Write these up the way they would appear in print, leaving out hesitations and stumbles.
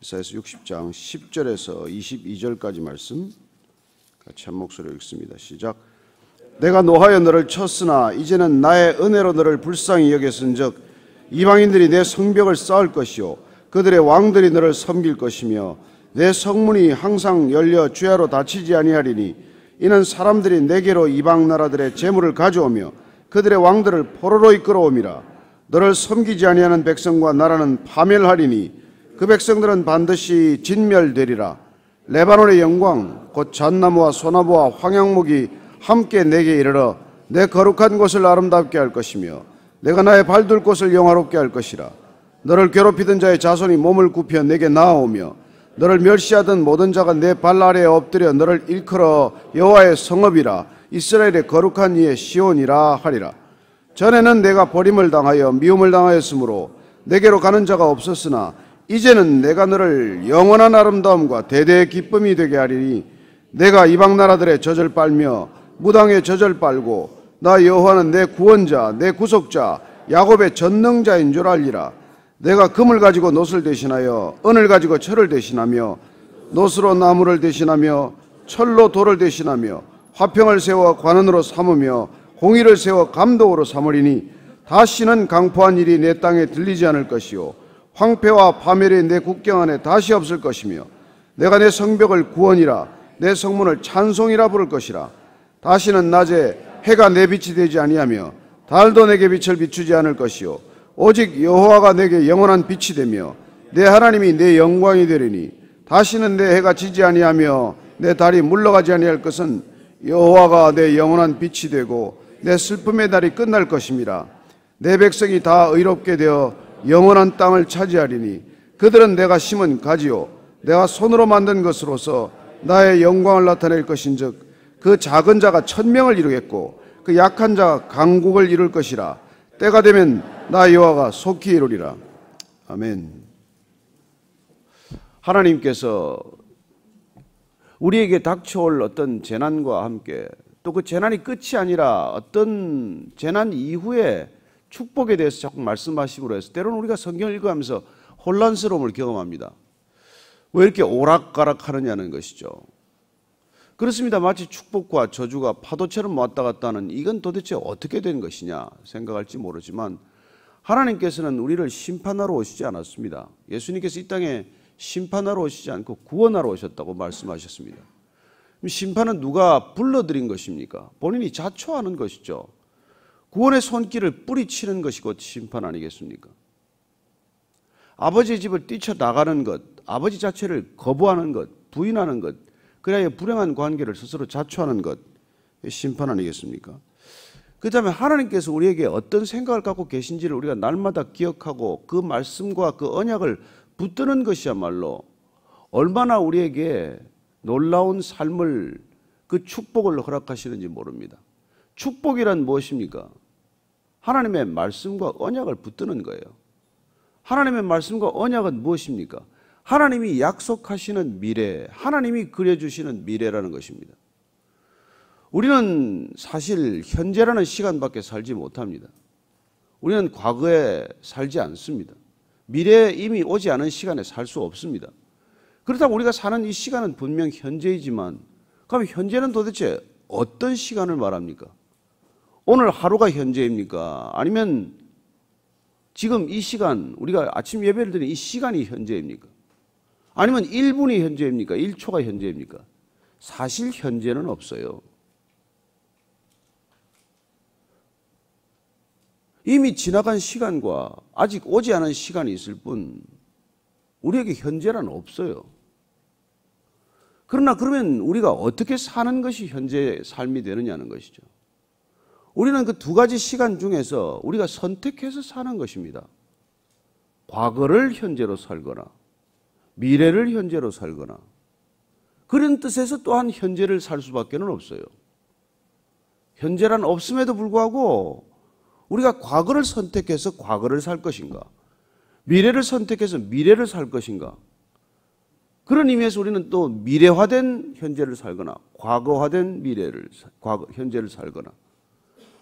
이사야서 60장 10절에서 22절까지 말씀 같이 한 목소리로 읽습니다. 시작. 내가 노하여 너를 쳤으나 이제는 나의 은혜로 너를 불쌍히 여겼은즉 이방인들이 내 성벽을 쌓을 것이요 그들의 왕들이 너를 섬길 것이며 내 성문이 항상 열려 주야로 닫히지 아니하리니 이는 사람들이 내게로 이방 나라들의 재물을 가져오며 그들의 왕들을 포로로 이끌어오미라. 너를 섬기지 아니하는 백성과 나라는 파멸하리니 그 백성들은 반드시 진멸되리라. 레바논의 영광 곧 잣나무와 소나무와 황양목이 함께 내게 이르러 내 거룩한 곳을 아름답게 할 것이며 내가 나의 발둘 곳을 영화롭게 할 것이라. 너를 괴롭히던 자의 자손이 몸을 굽혀 내게 나아오며 너를 멸시하던 모든 자가 내 발 아래에 엎드려 너를 일컬어 여호와의 성읍이라 이스라엘의 거룩한 이의 시온이라 하리라. 전에는 내가 버림을 당하여 미움을 당하였으므로 내게로 가는 자가 없었으나 이제는 내가 너를 영원한 아름다움과 대대의 기쁨이 되게 하리니 내가 이방 나라들의 젖을 빨며 무당의 젖을 빨고 나 여호와는 내 구원자 내 구속자 야곱의 전능자인 줄 알리라. 내가 금을 가지고 놋을 대신하여 은을 가지고 철을 대신하며 놋으로 나무를 대신하며 철로 돌을 대신하며 화평을 세워 관원으로 삼으며 공의를 세워 감독으로 삼으리니 다시는 강포한 일이 내 땅에 들리지 않을 것이요 황폐와 파멸이 내 국경 안에 다시 없을 것이며 내가 내 성벽을 구원이라 내 성문을 찬송이라 부를 것이라. 다시는 낮에 해가 내 빛이 되지 아니하며 달도 내게 빛을 비추지 않을 것이요 오직 여호와가 내게 영원한 빛이 되며 내 하나님이 내 영광이 되리니 다시는 내 해가 지지 아니하며 내 달이 물러가지 아니할 것은 여호와가 내 영원한 빛이 되고 내 슬픔의 달이 끝날 것임이라. 내 백성이 다 의롭게 되어 영원한 땅을 차지하리니 그들은 내가 심은 가지요 내가 손으로 만든 것으로서 나의 영광을 나타낼 것인즉 그 작은 자가 천명을 이루겠고 그 약한 자가 강국을 이룰 것이라. 때가 되면 나 여호와가 속히 이루리라. 아멘. 하나님께서 우리에게 닥쳐올 어떤 재난과 함께 또 그 재난이 끝이 아니라 어떤 재난 이후에 축복에 대해서 자꾸 말씀하시므로 해서 때로는 우리가 성경을 읽어가면서 혼란스러움을 경험합니다. 왜 이렇게 오락가락 하느냐는 것이죠. 그렇습니다. 마치 축복과 저주가 파도처럼 왔다 갔다 하는 이건 도대체 어떻게 된 것이냐 생각할지 모르지만 하나님께서는 우리를 심판하러 오시지 않았습니다. 예수님께서 이 땅에 심판하러 오시지 않고 구원하러 오셨다고 말씀하셨습니다. 심판은 누가 불러들인 것입니까? 본인이 자초하는 것이죠. 구원의 손길을 뿌리치는 것이 곧 심판 아니겠습니까? 아버지의 집을 뛰쳐나가는 것, 아버지 자체를 거부하는 것, 부인하는 것, 그래야 불행한 관계를 스스로 자초하는 것, 심판 아니겠습니까? 그 다음에 하나님께서 우리에게 어떤 생각을 갖고 계신지를 우리가 날마다 기억하고 그 말씀과 그 언약을 붙드는 것이야말로 얼마나 우리에게 놀라운 삶을 그 축복을 허락하시는지 모릅니다. 축복이란 무엇입니까? 하나님의 말씀과 언약을 붙드는 거예요. 하나님의 말씀과 언약은 무엇입니까? 하나님이 약속하시는 미래, 하나님이 그려주시는 미래라는 것입니다. 우리는 사실 현재라는 시간밖에 살지 못합니다. 우리는 과거에 살지 않습니다. 미래에 이미 오지 않은 시간에 살 수 없습니다. 그렇다고 우리가 사는 이 시간은 분명 현재이지만 그럼 현재는 도대체 어떤 시간을 말합니까? 오늘 하루가 현재입니까? 아니면 지금 이 시간, 우리가 아침 예배를 드리는 이 시간이 현재입니까? 아니면 1분이 현재입니까? 1초가 현재입니까? 사실 현재는 없어요. 이미 지나간 시간과 아직 오지 않은 시간이 있을 뿐 우리에게 현재란 없어요. 그러나 그러면 우리가 어떻게 사는 것이 현재의 삶이 되느냐는 것이죠. 우리는 그 두 가지 시간 중에서 우리가 선택해서 사는 것입니다. 과거를 현재로 살거나 미래를 현재로 살거나 그런 뜻에서 또한 현재를 살 수밖에 없어요. 현재란 없음에도 불구하고 우리가 과거를 선택해서 과거를 살 것인가 미래를 선택해서 미래를 살 것인가 그런 의미에서 우리는 또 미래화된 현재를 살거나 과거화된 현재를 살거나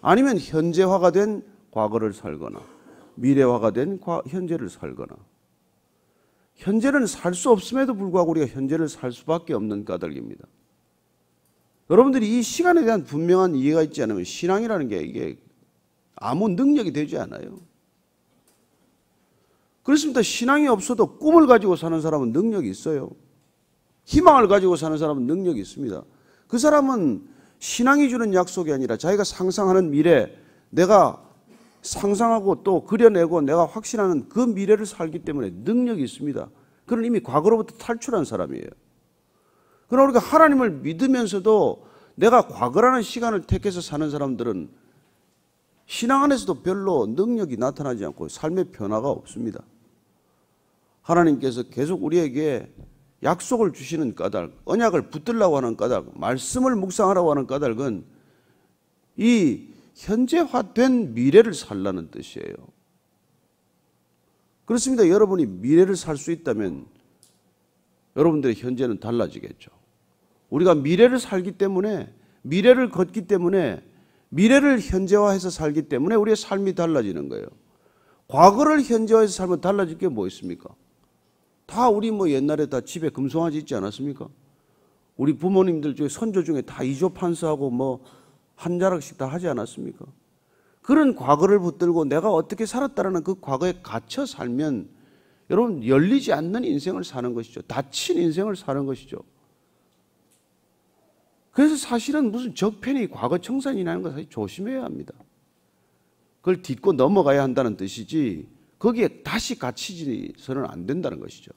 아니면 현재화가 된 과거를 살거나 미래화가 된 현재를 살거나 현재는 살 수 없음에도 불구하고 우리가 현재를 살 수밖에 없는 까닭입니다. 여러분들이 이 시간에 대한 분명한 이해가 있지 않으면 신앙이라는 게 이게 아무 능력이 되지 않아요. 그렇습니다. 신앙이 없어도 꿈을 가지고 사는 사람은 능력이 있어요. 희망을 가지고 사는 사람은 능력이 있습니다. 그 사람은 신앙이 주는 약속이 아니라 자기가 상상하는 미래, 내가 상상하고 또 그려내고 내가 확신하는 그 미래를 살기 때문에 능력이 있습니다. 그는 이미 과거로부터 탈출한 사람이에요. 그러나 우리가 하나님을 믿으면서도 내가 과거라는 시간을 택해서 사는 사람들은 신앙 안에서도 별로 능력이 나타나지 않고 삶의 변화가 없습니다. 하나님께서 계속 우리에게 약속을 주시는 까닭, 언약을 붙들라고 하는 까닭, 말씀을 묵상하라고 하는 까닭은 이 현재화된 미래를 살라는 뜻이에요. 그렇습니다. 여러분이 미래를 살 수 있다면 여러분들의 현재는 달라지겠죠. 우리가 미래를 살기 때문에, 미래를 걷기 때문에, 미래를 현재화해서 살기 때문에 우리의 삶이 달라지는 거예요. 과거를 현재화해서 살면 달라질 게 뭐 있습니까? 다 우리 뭐 옛날에 다 집에 금송아지 있지 않았습니까? 우리 부모님들 중에 선조 중에 다 이조판서하고 뭐 한 자락씩 다 하지 않았습니까? 그런 과거를 붙들고 내가 어떻게 살았다라는 그 과거에 갇혀 살면 여러분 열리지 않는 인생을 사는 것이죠. 닫힌 인생을 사는 것이죠. 그래서 사실은 무슨 적편이 과거 청산이라는 걸 사실 조심해야 합니다. 그걸 딛고 넘어가야 한다는 뜻이지 거기에 다시 갇히지서는 안 된다는 것이죠.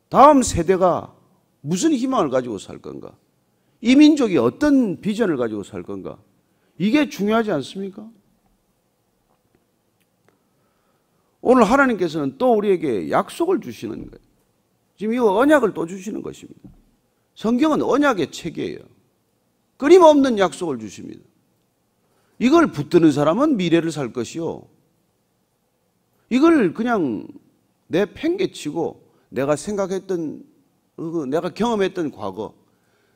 다음 세대가 무슨 희망을 가지고 살 건가? 이 민족이 어떤 비전을 가지고 살 건가? 이게 중요하지 않습니까? 오늘 하나님께서는 또 우리에게 약속을 주시는 거예요. 지금 이 언약을 또 주시는 것입니다. 성경은 언약의 책이에요. 끊임없는 약속을 주십니다. 이걸 붙드는 사람은 미래를 살 것이요. 이걸 그냥 내팽개치고 내가 생각했던, 내가 경험했던 과거,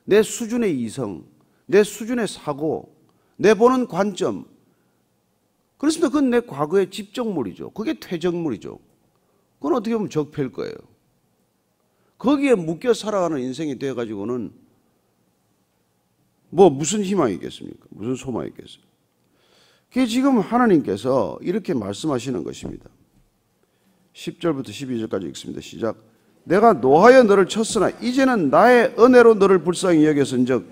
내 수준의 이성, 내 수준의 사고, 내 보는 관점, 그렇습니다. 그건 내 과거의 집적물이죠. 그게 퇴적물이죠. 그건 어떻게 보면 적폐일 거예요. 거기에 묶여 살아가는 인생이 되어가지고는 뭐 무슨 희망이 있겠습니까? 무슨 소망이 있겠어요? 그게 지금 하나님께서 이렇게 말씀하시는 것입니다. 10절부터 12절까지 읽습니다. 시작. 내가 노하여 너를 쳤으나 이제는 나의 은혜로 너를 불쌍히 여겼은즉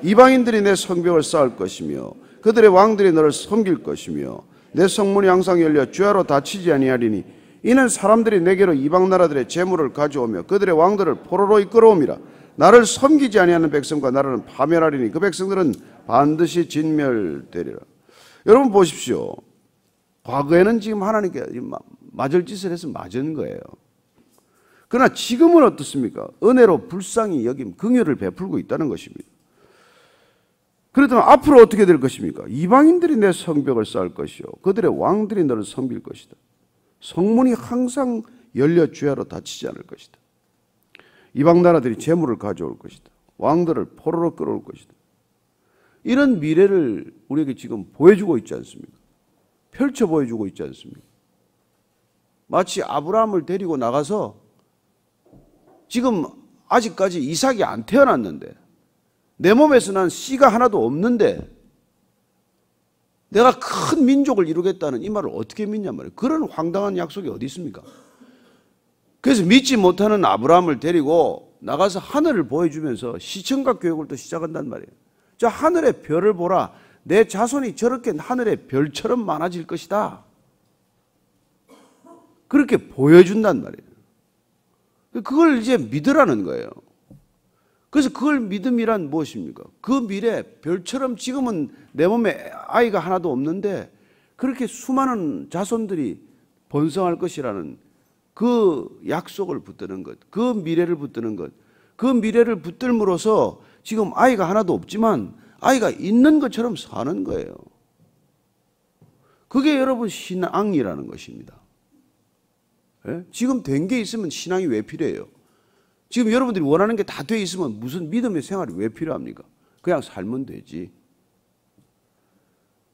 이방인들이 내 성벽을 쌓을 것이며 그들의 왕들이 너를 섬길 것이며 내 성문이 항상 열려 주야로 닫히지 아니하리니 이는 사람들이 내게로 이방 나라들의 재물을 가져오며 그들의 왕들을 포로로 이끌어옴이라. 나를 섬기지 아니하는 백성과 나라는 파멸하리니 그 백성들은 반드시 진멸되리라. 여러분 보십시오. 과거에는 지금 하나님께 맞을 짓을 해서 맞은 거예요. 그러나 지금은 어떻습니까? 은혜로 불쌍히 여김, 긍휼을 베풀고 있다는 것입니다. 그렇다면 앞으로 어떻게 될 것입니까? 이방인들이 내 성벽을 쌓을 것이요 그들의 왕들이 너를 섬길 것이다. 성문이 항상 열려 주야로 닫히지 않을 것이다. 이방 나라들이 재물을 가져올 것이다. 왕들을 포로로 끌어올 것이다. 이런 미래를 우리에게 지금 보여주고 있지 않습니까? 펼쳐 보여주고 있지 않습니까? 마치 아브라함을 데리고 나가서 지금 아직까지 이삭이 안 태어났는데 내 몸에서 난 씨가 하나도 없는데 내가 큰 민족을 이루겠다는 이 말을 어떻게 믿냔 말이에요. 그런 황당한 약속이 어디 있습니까? 그래서 믿지 못하는 아브라함을 데리고 나가서 하늘을 보여주면서 시청각 교육을 또 시작한단 말이에요. 저 하늘의 별을 보라. 내 자손이 저렇게 하늘의 별처럼 많아질 것이다. 그렇게 보여준단 말이에요. 그걸 이제 믿으라는 거예요. 그래서 그걸 믿음이란 무엇입니까? 그 미래 별처럼 지금은 내 몸에 아이가 하나도 없는데 그렇게 수많은 자손들이 번성할 것이라는 그 약속을 붙드는 것, 그 미래를 붙드는 것, 그 미래를 붙들므로써 지금 아이가 하나도 없지만 아이가 있는 것처럼 사는 거예요. 그게 여러분 신앙이라는 것입니다. 예? 지금 된 게 있으면 신앙이 왜 필요해요? 지금 여러분들이 원하는 게 다 돼 있으면 무슨 믿음의 생활이 왜 필요합니까? 그냥 살면 되지.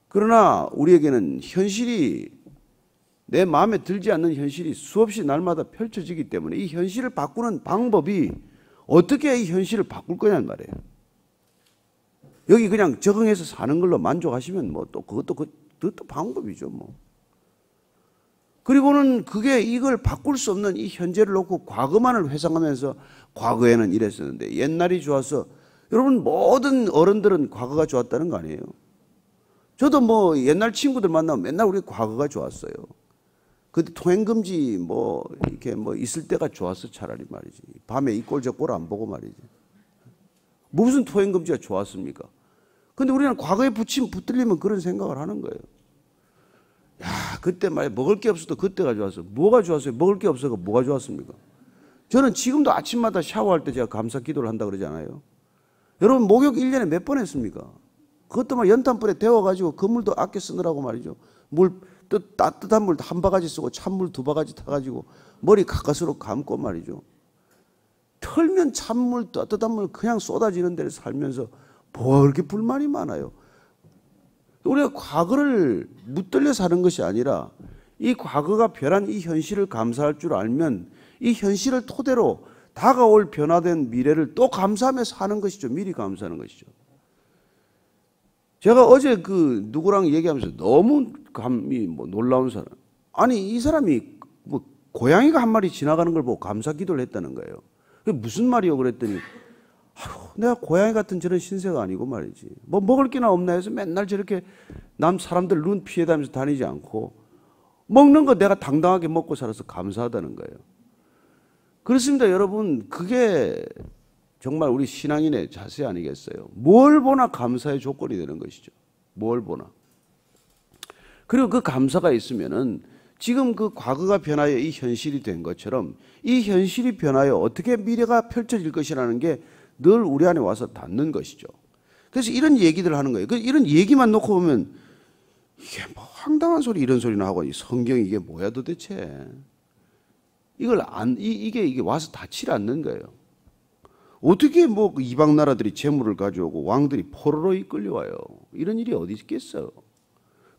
그러나 우리에게는 현실이 내 마음에 들지 않는 현실이 수없이 날마다 펼쳐지기 때문에 이 현실을 바꾸는 방법이 어떻게 이 현실을 바꿀 거냐는 말이에요. 여기 그냥 적응해서 사는 걸로 만족하시면 뭐 또 그것도 방법이죠 뭐. 그리고는 그게 이걸 바꿀 수 없는 이 현재를 놓고 과거만을 회상하면서 과거에는 이랬었는데 옛날이 좋아서, 여러분 모든 어른들은 과거가 좋았다는 거 아니에요? 저도 뭐 옛날 친구들 만나면 맨날 우리 과거가 좋았어요. 그때 통행금지 뭐 이렇게 뭐 있을 때가 좋았어 차라리 말이지. 밤에 이 꼴 저 꼴 안 보고 말이지. 무슨 통행금지가 좋았습니까? 근데 우리는 과거에 붙들리면 그런 생각을 하는 거예요. 야, 그때 말이야 먹을 게 없어도 그때가 좋았어. 뭐가 좋았어요? 먹을 게 없어서 뭐가 좋았습니까? 저는 지금도 아침마다 샤워할 때 제가 감사 기도를 한다 그러지 않아요? 여러분 목욕 1년에 몇 번 했습니까? 그것도 막 연탄불에 데워가지고 그 물도 아껴 쓰느라고 말이죠. 따뜻한 물 한 바가지 쓰고 찬물 2바가지 타가지고 머리 가까스로 감고 말이죠. 털면 찬물 따뜻한 물 그냥 쏟아지는 데를 살면서 뭐가 그렇게 불만이 많아요? 우리가 과거를 붙들려 사는 것이 아니라 이 과거가 변한 이 현실을 감사할 줄 알면 이 현실을 토대로 다가올 변화된 미래를 또 감사하며 사는 것이죠. 미리 감사하는 것이죠. 제가 어제 누구랑 얘기하면서 너무 놀라운 사람. 아니, 이 사람이 뭐 고양이가 한 마리 지나가는 걸 보고 감사 기도를 했다는 거예요. 그게 무슨 말이요? 그랬더니, 내가 고양이 같은 저런 신세가 아니고 말이지. 뭐 먹을 게나 없나 해서 맨날 저렇게 남 사람들 눈 피해 다니면서 다니지 않고 먹는 거 내가 당당하게 먹고 살아서 감사하다는 거예요. 그렇습니다, 여러분. 그게 정말 우리 신앙인의 자세 아니겠어요? 뭘 보나 감사의 조건이 되는 것이죠. 뭘 보나. 그리고 그 감사가 있으면은 지금 그 과거가 변하여 이 현실이 된 것처럼 이 현실이 변하여 어떻게 미래가 펼쳐질 것이라는 게 늘 우리 안에 와서 닿는 것이죠. 그래서 이런 얘기들을 하는 거예요. 이런 얘기만 놓고 보면 이게 뭐 황당한 소리 이런 소리나 하고 이 성경이 이게 뭐야 도대체. 이게 와서 닿질 않는 거예요. 어떻게 뭐 이방 나라들이 재물을 가져오고 왕들이 포로로 이끌려와요. 이런 일이 어디 있겠어요.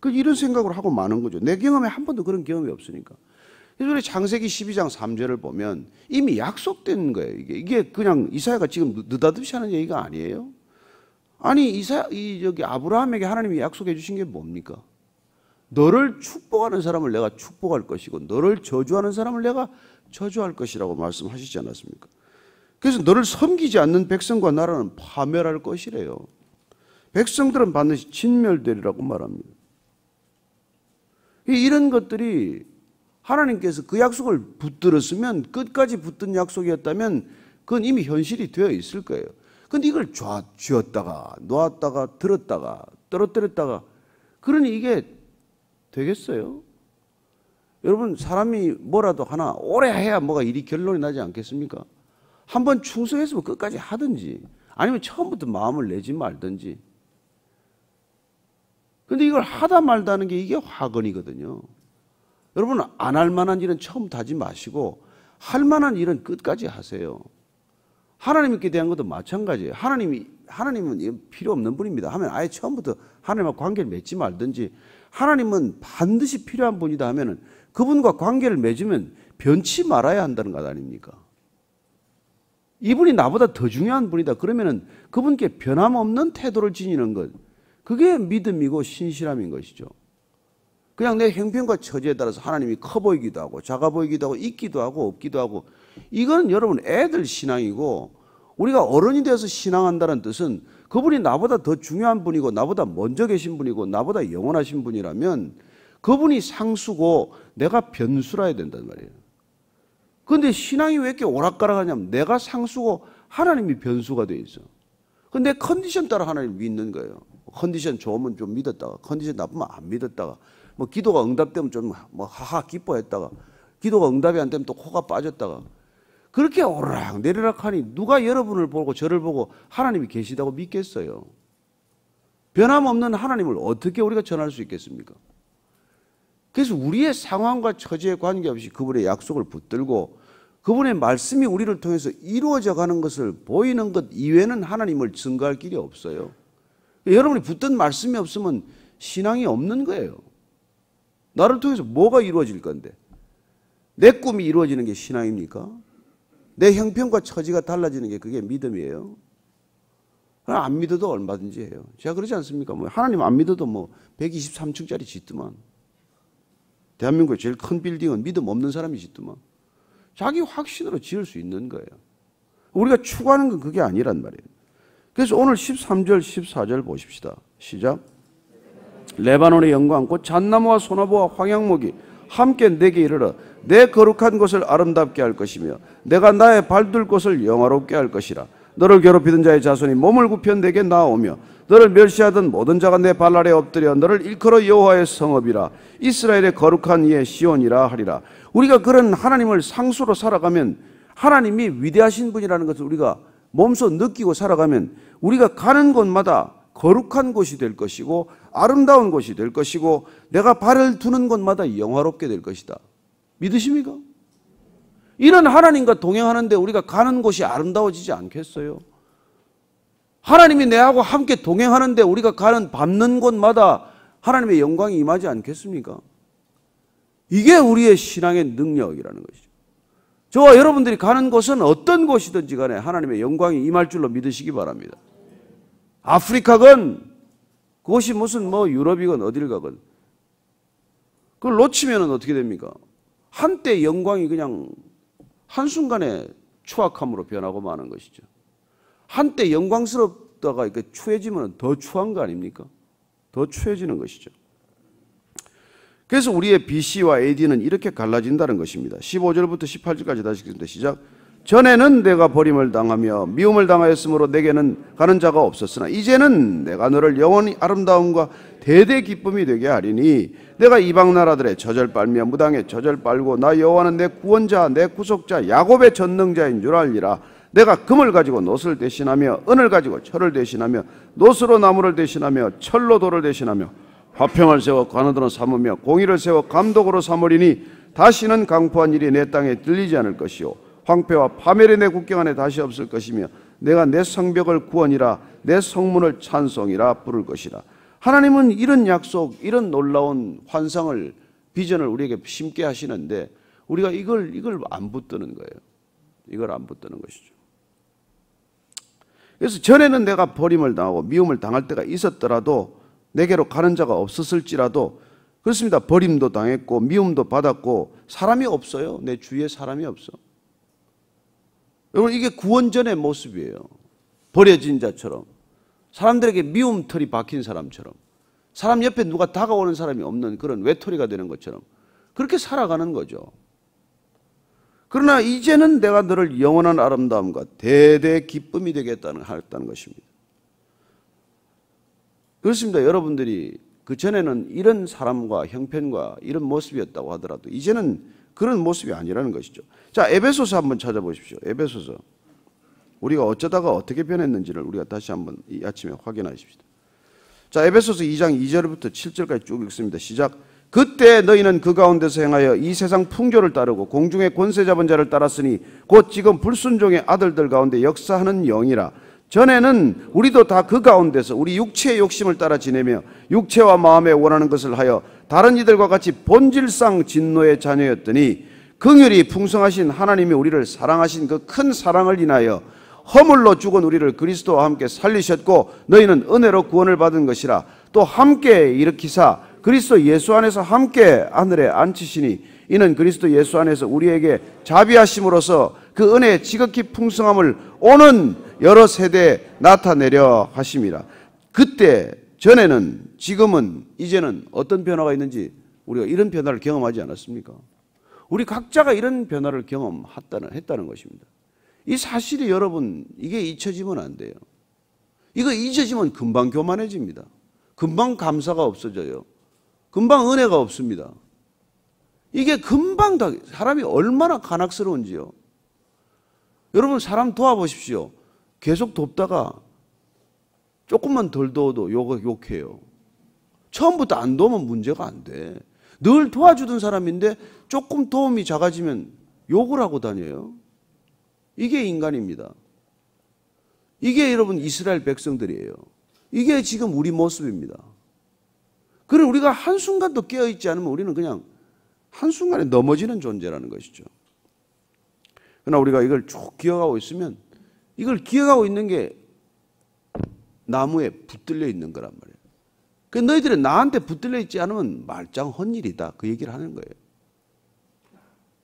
이런 생각을 하고 마는 거죠. 내 경험에 한 번도 그런 경험이 없으니까. 그래서 우리 창세기 12장 3절을 보면 이미 약속된 거예요. 이게 그냥 이사야가 지금 느닷없이 하는 얘기가 아니에요. 아니 여기 아브라함에게 하나님이 약속해 주신 게 뭡니까? 너를 축복하는 사람을 내가 축복할 것이고 너를 저주하는 사람을 내가 저주할 것이라고 말씀하시지 않았습니까? 그래서 너를 섬기지 않는 백성과 나라는 파멸할 것이래요. 백성들은 반드시 진멸되리라고 말합니다. 이런 것들이 하나님께서 그 약속을 붙들었으면, 끝까지 붙든 약속이었다면 그건 이미 현실이 되어 있을 거예요. 그런데 이걸 쥐었다가 놓았다가 들었다가 떨어뜨렸다가, 그러니 이게 되겠어요? 여러분, 사람이 뭐라도 하나 오래 해야 뭐가 일이 결론이 나지 않겠습니까? 한번 충성했으면 끝까지 하든지 아니면 처음부터 마음을 내지 말든지. 그런데 이걸 하다 말다 하는 게 이게 화근이거든요. 여러분, 안 할 만한 일은 처음부터 하지 마시고 할 만한 일은 끝까지 하세요. 하나님께 대한 것도 마찬가지예요. 하나님은 필요 없는 분입니다 하면 아예 처음부터 하나님과 관계를 맺지 말든지, 하나님은 반드시 필요한 분이다 하면은 그분과 관계를 맺으면 변치 말아야 한다는 것 아닙니까? 이분이 나보다 더 중요한 분이다 그러면은 그분께 변함없는 태도를 지니는 것, 그게 믿음이고 신실함인 것이죠. 그냥 내 형편과 처지에 따라서 하나님이 커 보이기도 하고 작아 보이기도 하고 있기도 하고 없기도 하고, 이건 여러분 애들 신앙이고, 우리가 어른이 되어서 신앙한다는 뜻은 그분이 나보다 더 중요한 분이고 나보다 먼저 계신 분이고 나보다 영원하신 분이라면 그분이 상수고 내가 변수라야 된단 말이에요. 그런데 신앙이 왜 이렇게 오락가락하냐면 내가 상수고 하나님이 변수가 돼 있어. 근데 컨디션 따라 하나님을 믿는 거예요. 컨디션 좋으면 좀 믿었다가 컨디션 나쁘면 안 믿었다가, 뭐 기도가 응답되면 좀 뭐 하하 기뻐했다가 기도가 응답이 안 되면 또 코가 빠졌다가, 그렇게 오르락 내리락 하니 누가 여러분을 보고 저를 보고 하나님이 계시다고 믿겠어요? 변함없는 하나님을 어떻게 우리가 전할 수 있겠습니까? 그래서 우리의 상황과 처지에 관계없이 그분의 약속을 붙들고 그분의 말씀이 우리를 통해서 이루어져 가는 것을 보이는 것 이외에는 하나님을 증거할 길이 없어요. 여러분이 붙든 말씀이 없으면 신앙이 없는 거예요. 나를 통해서 뭐가 이루어질 건데? 내 꿈이 이루어지는 게 신앙입니까? 내 형편과 처지가 달라지는 게 그게 믿음이에요. 안 믿어도 얼마든지 해요. 제가 그러지 않습니까? 뭐 하나님 안 믿어도 뭐 123층짜리 짓더만. 대한민국의 제일 큰 빌딩은 믿음 없는 사람이 짓더만. 자기 확신으로 지을 수 있는 거예요. 우리가 추구하는 건 그게 아니란 말이에요. 그래서 오늘 13절, 14절 보십시다. 시작. 레바논의 영광 곧 잣나무와 소나무와 황양목이 함께 내게 이르러 내 거룩한 곳을 아름답게 할 것이며 내가 나의 발둘 곳을 영화롭게 할 것이라. 너를 괴롭히던 자의 자손이 몸을 굽혀 내게 나오며 너를 멸시하던 모든 자가 내 발 아래 엎드려 너를 일컬어 여호와의 성읍이라 이스라엘의 거룩한 이의 시온이라 하리라. 우리가 그런 하나님을 상수로 살아가면 하나님이 위대하신 분이라는 것을 우리가 몸소 느끼고 살아가면 우리가 가는 곳마다 거룩한 곳이 될 것이고 아름다운 곳이 될 것이고 내가 발을 두는 곳마다 영화롭게 될 것이다. 믿으십니까? 이런 하나님과 동행하는데 우리가 가는 곳이 아름다워지지 않겠어요? 하나님이 내하고 함께 동행하는데 우리가 가는 밟는 곳마다 하나님의 영광이 임하지 않겠습니까? 이게 우리의 신앙의 능력이라는 것이죠. 저와 여러분들이 가는 곳은 어떤 곳이든지 간에 하나님의 영광이 임할 줄로 믿으시기 바랍니다. 아프리카건 그것이 무슨 뭐 유럽이건 어딜 가건 그걸 놓치면 어떻게 됩니까? 한때 영광이 그냥 한순간에 추악함으로 변하고 마는 것이죠. 한때 영광스럽다가 이렇게 추해지면 더 추한 거 아닙니까? 더 추해지는 것이죠. 그래서 우리의 BC와 AD는 이렇게 갈라진다는 것입니다. 15절부터 18절까지 다시 읽겠습니다. 시작. 전에는 내가 버림을 당하며 미움을 당하였으므로 내게는 가는 자가 없었으나 이제는 내가 너를 영원히 아름다움과 대대 기쁨이 되게 하리니 내가 이방 나라들의 젖을 빨며 무당의 젖을 빨고 나 여호와는 내 구원자 내 구속자 야곱의 전능자인 줄 알리라. 내가 금을 가지고 놋을 대신하며 은을 가지고 철을 대신하며 놋으로 나무를 대신하며 철로 돌을 대신하며 화평을 세워 관원으로 삼으며 공의를 세워 감독으로 삼으리니 다시는 강포한 일이 내 땅에 들리지 않을 것이요 황폐와 파멸이 내 국경 안에 다시 없을 것이며 내가 내 성벽을 구원이라 내 성문을 찬송이라 부를 것이라. 하나님은 이런 약속, 이런 놀라운 환상을, 비전을 우리에게 심게 하시는데 우리가 이걸 안 붙드는 거예요. 이걸 안 붙드는 것이죠. 그래서 전에는 내가 버림을 당하고 미움을 당할 때가 있었더라도 내게로 가는 자가 없었을지라도 그렇습니다. 버림도 당했고 미움도 받았고 사람이 없어요. 내 주위에 사람이 없어. 여러분 이게 구원 전의 모습이에요. 버려진 자처럼 사람들에게 미움털이 박힌 사람처럼 사람 옆에 누가 다가오는 사람이 없는 그런 외톨이가 되는 것처럼 그렇게 살아가는 거죠. 그러나 이제는 내가 너를 영원한 아름다움과 대대 기쁨이 되게 했다는 것입니다. 그렇습니다. 여러분들이 그 전에는 이런 사람과 형편과 이런 모습이었다고 하더라도 이제는 그런 모습이 아니라는 것이죠. 자, 에베소서 한번 찾아보십시오. 에베소서. 우리가 어쩌다가 어떻게 변했는지를 우리가 다시 한번 이 아침에 확인하십시다. 자, 에베소서 2장 2절부터 7절까지 쭉 읽습니다. 시작. 그때 너희는 그 가운데서 행하여 이 세상 풍조를 따르고 공중의 권세 잡은 자를 따랐으니 곧 지금 불순종의 아들들 가운데 역사하는 영이라. 전에는 우리도 다 그 가운데서 우리 육체의 욕심을 따라 지내며 육체와 마음에 원하는 것을 하여 다른 이들과 같이 본질상 진노의 자녀였더니 긍휼이 풍성하신 하나님이 우리를 사랑하신 그 큰 사랑을 인하여 허물로 죽은 우리를 그리스도와 함께 살리셨고 너희는 은혜로 구원을 받은 것이라. 또 함께 일으키사 그리스도 예수 안에서 함께 하늘에 앉히시니 이는 그리스도 예수 안에서 우리에게 자비하심으로써 그 은혜의 지극히 풍성함을 오는 여러 세대에 나타내려 하심이라. 그때 전에는 지금은 이제는 어떤 변화가 있는지 우리가 이런 변화를 경험하지 않았습니까? 우리 각자가 이런 변화를 경험했다는 것입니다. 이 사실이 여러분 이게 잊혀지면 안 돼요. 이거 잊혀지면 금방 교만해집니다. 금방 감사가 없어져요. 금방 은혜가 없습니다. 이게 금방 다 사람이 얼마나 간악스러운지요. 여러분 사람 도와보십시오. 계속 돕다가 조금만 덜 도와도 욕해요. 처음부터 안 도우면 문제가 안 돼. 늘 도와주던 사람인데 조금 도움이 작아지면 욕을 하고 다녀요. 이게 인간입니다. 이게 여러분 이스라엘 백성들이에요. 이게 지금 우리 모습입니다. 그럼 우리가 한순간도 깨어있지 않으면 우리는 그냥 한순간에 넘어지는 존재라는 것이죠. 그러나 우리가 이걸 쭉 기억하고 있으면 이걸 기억하고 있는 게 나무에 붙들려 있는 거란 말이에요. 그 너희들은 나한테 붙들려 있지 않으면 말짱 헛일이다. 그 얘기를 하는 거예요.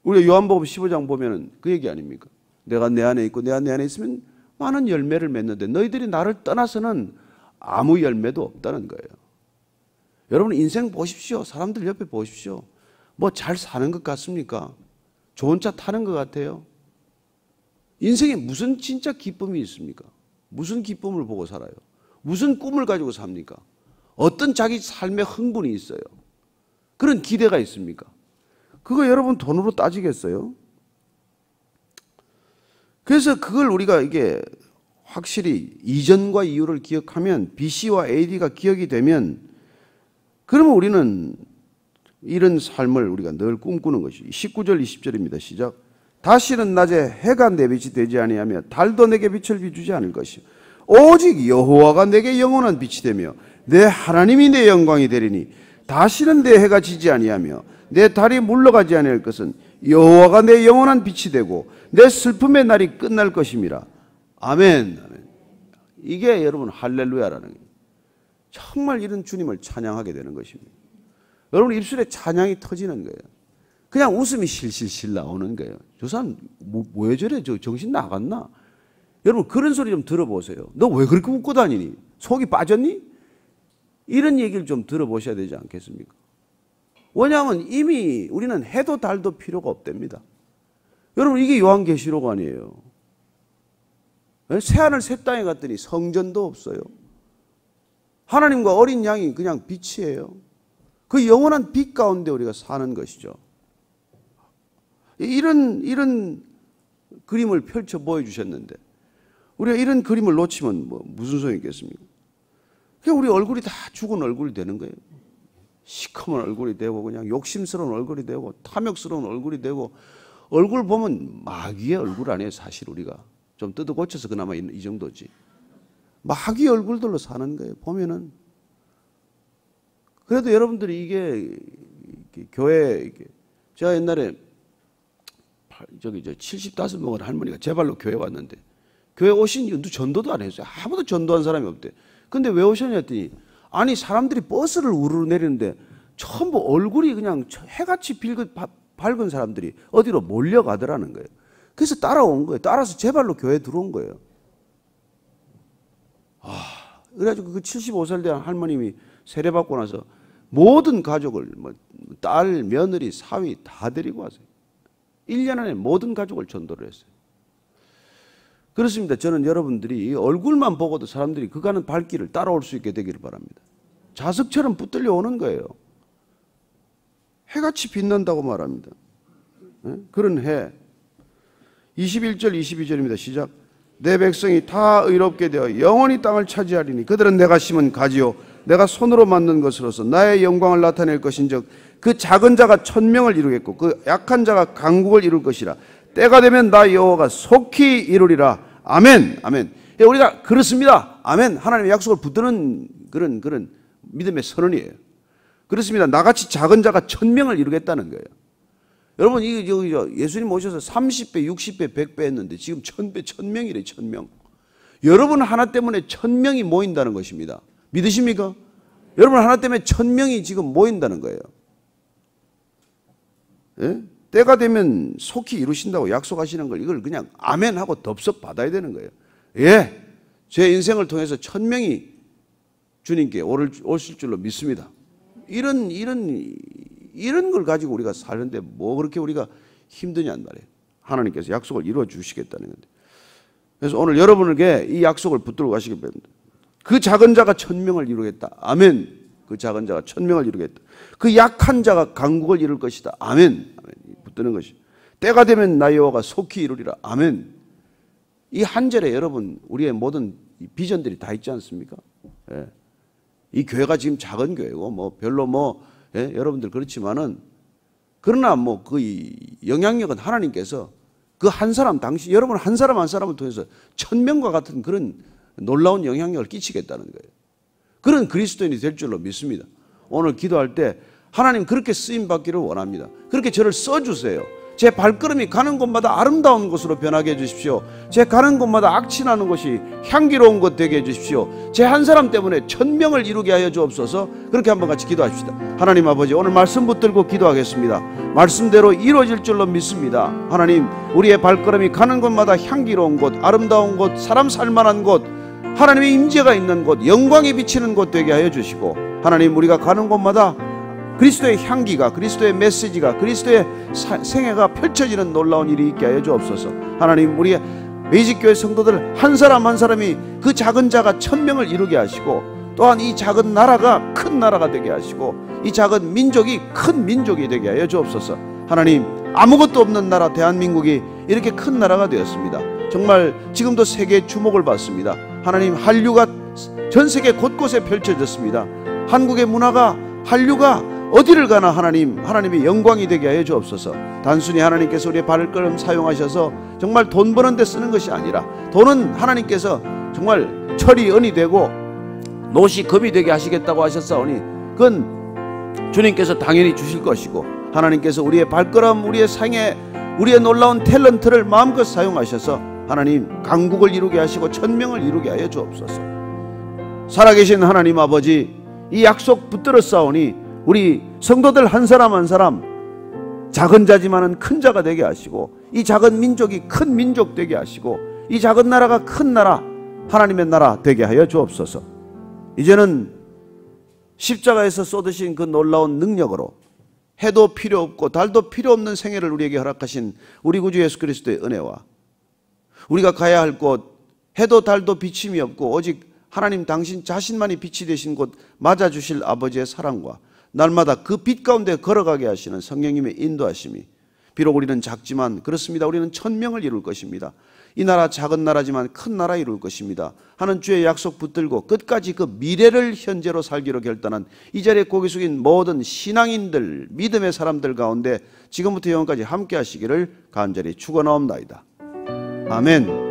우리가 요한복음 15장 보면은 그 얘기 아닙니까? 내가 내 안에 있고 내 안에 있으면 많은 열매를 맺는데 너희들이 나를 떠나서는 아무 열매도 없다는 거예요. 여러분 인생 보십시오. 사람들 옆에 보십시오. 뭐 잘 사는 것 같습니까? 좋은 차 타는 것 같아요? 인생에 무슨 진짜 기쁨이 있습니까? 무슨 기쁨을 보고 살아요? 무슨 꿈을 가지고 삽니까? 어떤 자기 삶의 흥분이 있어요? 그런 기대가 있습니까? 그거 여러분 돈으로 따지겠어요? 그래서 그걸 우리가 이게 확실히 이전과 이후를 기억하면 BC와 AD가 기억이 되면 그러면 우리는 이런 삶을 우리가 늘 꿈꾸는 것이 19절 20절입니다. 시작. 다시는 낮에 해가 내 빛이 되지 아니하며 달도 내게 빛을 비추지 않을 것이요 오직 여호와가 내게 영원한 빛이 되며 내 하나님이 내 영광이 되리니 다시는 내 해가 지지 아니하며 내 달이 물러가지 아니할 것은 여호와가 내 영원한 빛이 되고 내 슬픔의 날이 끝날 것임이라. 아멘. 아멘. 이게 여러분 할렐루야라는 거예요. 정말 이런 주님을 찬양하게 되는 것입니다. 여러분 입술에 찬양이 터지는 거예요. 그냥 웃음이 실실실 나오는 거예요. 저 사람 왜 저래? 저 정신 나갔나? 여러분 그런 소리 좀 들어보세요. 너 왜 그렇게 웃고 다니니? 속이 빠졌니? 이런 얘기를 좀 들어보셔야 되지 않겠습니까? 왜냐하면 이미 우리는 해도 달도 필요가 없답니다. 여러분 이게 요한계시록 아니에요. 새하늘 새 땅에 갔더니 성전도 없어요. 하나님과 어린 양이 그냥 빛이에요. 그 영원한 빛 가운데 우리가 사는 것이죠. 이런 그림을 펼쳐 보여주셨는데 우리가 이런 그림을 놓치면 무슨 소용이 있겠습니까? 그냥 우리 얼굴이 다 죽은 얼굴이 되는 거예요. 시커먼 얼굴이 되고 그냥 욕심스러운 얼굴이 되고 탐욕스러운 얼굴이 되고 얼굴 보면 마귀의 얼굴 아니에요. 사실 우리가 좀 뜯어 고쳐서 그나마 이 정도지. 마귀의 얼굴들로 사는 거예요. 보면은. 그래도 여러분들이 이게 교회 제가 옛날에 75 먹은 할머니가 제 발로 교회 왔는데 교회 오신 이유 전도도 안 했어요. 아무도 전도한 사람이 없대. 근데 왜 오셨냐 했더니 아니 사람들이 버스를 우르르 내리는데 전부 얼굴이 그냥 해같이 밝은 사람들이 어디로 몰려가더라는 거예요. 그래서 따라온 거예요. 따라서 제 발로 교회에 들어온 거예요. 그래가지고 그 75살 된 할머님이 세례받고 나서 모든 가족을 딸, 며느리, 사위 다 데리고 왔어요. 1년 안에 모든 가족을 전도를 했어요. 그렇습니다. 저는 여러분들이 얼굴만 보고도 사람들이 그 가는 발길을 따라올 수 있게 되기를 바랍니다. 자석처럼 붙들려 오는 거예요. 해같이 빛난다고 말합니다. 그런 해. 21절 22절입니다. 시작. 내 백성이 다 의롭게 되어 영원히 땅을 차지하리니 그들은 내가 심은 가지요 내가 손으로 만든 것으로서 나의 영광을 나타낼 것인즉 그 작은 자가 1000명을 이루겠고 그 약한 자가 강국을 이룰 것이라. 때가 되면 나 여호와가 속히 이루리라. 아멘. 아멘. 우리가 그렇습니다. 아멘. 하나님의 약속을 붙드는 그런 믿음의 선언이에요. 그렇습니다. 나같이 작은 자가 1000명을 이루겠다는 거예요. 여러분 예수님 오셔서 30배, 60배, 100배 했는데 지금 1000배, 1000명이래. 1000명. 여러분 하나 때문에 1000명이 모인다는 것입니다. 믿으십니까? 여러분 하나 때문에 1000명이 지금 모인다는 거예요. 예? 때가 되면 속히 이루신다고 약속하시는 걸 이걸 그냥 아멘 하고 덥석 받아야 되는 거예요. 예, 제 인생을 통해서 1000명이 주님께 오실 줄로 믿습니다. 이런 걸 가지고 우리가 사는데 뭐 그렇게 우리가 힘드냔 말이에요. 하나님께서 약속을 이루어 주시겠다는 건데. 그래서 오늘 여러분에게 이 약속을 붙들고 가시기 바랍니다. 그 작은 자가 1000명을 이루겠다. 아멘. 그 작은 자가 1000명을 이루겠다. 그 약한 자가 강국을 이룰 것이다. 아멘. 아멘. 붙드는 것이. 때가 되면 나 여호와가 속히 이루리라. 아멘. 이 한 절에 여러분 우리의 모든 비전들이 다 있지 않습니까? 예. 이 교회가 지금 작은 교회고 별로 여러분들 그렇지만은 그러나 그 영향력은 하나님께서 그 한 사람 당시 여러분 한 사람 한 사람을 통해서 1000명과 같은 그런 놀라운 영향력을 끼치겠다는 거예요. 그런 그리스도인이 될 줄로 믿습니다. 오늘 기도할 때 하나님 그렇게 쓰임받기를 원합니다. 그렇게 저를 써주세요. 제 발걸음이 가는 곳마다 아름다운 곳으로 변하게 해주십시오. 제 가는 곳마다 악취나는 곳이 향기로운 곳 되게 해주십시오. 제 한 사람 때문에 천명을 이루게 하여 주옵소서. 그렇게 한번 같이 기도합시다. 하나님 아버지, 오늘 말씀 붙들고 기도하겠습니다. 말씀대로 이루어질 줄로 믿습니다. 하나님, 우리의 발걸음이 가는 곳마다 향기로운 곳, 아름다운 곳, 사람 살만한 곳, 하나님의 임재가 있는 곳, 영광이 비치는 곳 되게 하여 주시고, 하나님, 우리가 가는 곳마다 그리스도의 향기가, 그리스도의 메시지가, 그리스도의 생애가 펼쳐지는 놀라운 일이 있게 하여 주옵소서. 하나님, 우리 매직교회 성도들 한 사람 한 사람이 그 작은 자가 천명을 이루게 하시고, 또한 이 작은 나라가 큰 나라가 되게 하시고, 이 작은 민족이 큰 민족이 되게 하여 주옵소서. 하나님, 아무것도 없는 나라 대한민국이 이렇게 큰 나라가 되었습니다. 정말 지금도 세계의 주목을 받습니다. 하나님, 한류가 전 세계 곳곳에 펼쳐졌습니다. 한국의 문화가, 한류가 어디를 가나 하나님의 영광이 되게 하여 주옵소서. 단순히 하나님께서 우리의 발걸음 사용하셔서 정말 돈 버는 데 쓰는 것이 아니라, 돈은 하나님께서 정말 철이 은이 되고 노시 금이 되게 하시겠다고 하셨사오니 그건 주님께서 당연히 주실 것이고, 하나님께서 우리의 발걸음, 우리의 생애, 우리의 놀라운 탤런트를 마음껏 사용하셔서 하나님 강국을 이루게 하시고 천명을 이루게 하여 주옵소서. 살아계신 하나님 아버지, 이 약속 붙들어 싸우니 우리 성도들 한 사람 한 사람 작은 자지만은 큰 자가 되게 하시고, 이 작은 민족이 큰 민족 되게 하시고, 이 작은 나라가 큰 나라, 하나님의 나라 되게 하여 주옵소서. 이제는 십자가에서 쏟으신 그 놀라운 능력으로 해도 필요 없고 달도 필요 없는 생애를 우리에게 허락하신 우리 구주 예수 그리스도의 은혜와, 우리가 가야 할 곳, 해도 달도 비침이 없고 오직 하나님 당신 자신만이 빛이 되신 곳 맞아주실 아버지의 사랑과, 날마다 그 빛 가운데 걸어가게 하시는 성령님의 인도하심이, 비록 우리는 작지만 그렇습니다, 우리는 천명을 이룰 것입니다. 이 나라 작은 나라지만 큰 나라 이룰 것입니다 하는 주의 약속 붙들고 끝까지 그 미래를 현재로 살기로 결단한 이 자리에 고개 숙인 모든 신앙인들, 믿음의 사람들 가운데 지금부터 영원까지 함께 하시기를 간절히 축원하옵나이다. 아멘.